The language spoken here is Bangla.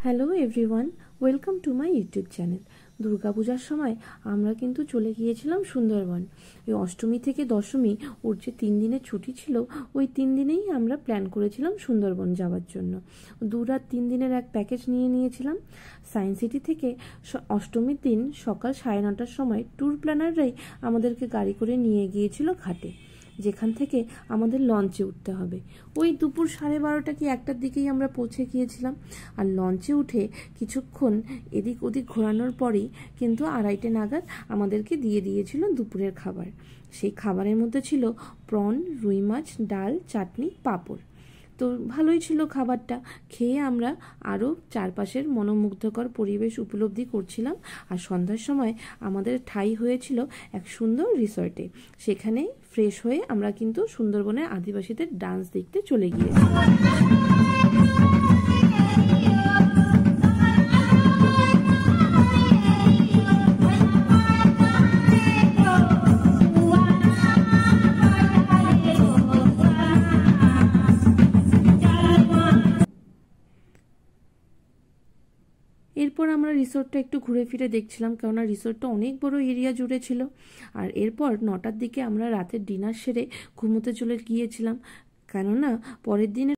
Hello everyone, welcome to my YouTube channel. দুর্গাপূজার সময় আমরা কিন্তু চলে গিয়েছিলাম সুন্দরবন। ওই অষ্টমী থেকে দশমী ওর যে 3 দিনের ছুটি ছিল, ওই 3 দিনেই আমরা প্ল্যান করেছিলাম সুন্দরবন যাওয়ার জন্য। 2 রাত 3 দিনের এক প্যাকেজ নিয়েছিলাম। সায়েন্স সিটি থেকে অষ্টমীর দিন সকাল 9:30টার সময় ট্যুর প্ল্যানাররাই আমাদেরকে গাড়ি করে নিয়ে গিয়েছিল ঘাটে, যেখান থেকে আমাদের লঞ্চে উঠতে হবে। ওই দুপুর 12:30 কি 1টার দিকেই আমরা পৌঁছে গিয়েছিলাম। আর লঞ্চে উঠে কিছুক্ষণ এদিক ওদিক ঘোরানোর পরেই কিন্তু 2:30 নাগাদ আমাদেরকে দিয়ে দিয়েছিল দুপুরের খাবার। সেই খাবারের মধ্যে ছিল প্রন, রুই মাছ, ডাল, চাটনি, পাঁপড়। তো ভালোই ছিল খাবারটা। খেয়ে আমরা আরও চারপাশের মনোমুগ্ধকর পরিবেশ উপলব্ধি করছিলাম। আর সন্ধ্যার সময় আমাদের ঠাঁই হয়েছিল এক সুন্দর রিসর্টে। সেখানে ফ্রেশ হয়ে আমরা কিন্তু সুন্দরবনের আদিবাসীদের ডান্স দেখতে চলে গিয়েছিলাম। এরপর আমরা রিসোর্টটা একটু ঘুরে ফিরে দেখছিলাম, কেননা রিসোর্টটা অনেক বড় এরিয়া জুড়ে ছিল। আর এরপর 9টার দিকে আমরা রাতের ডিনার সেরে ঘুমোতে চলে গিয়েছিলাম, কেননা পরের দিনের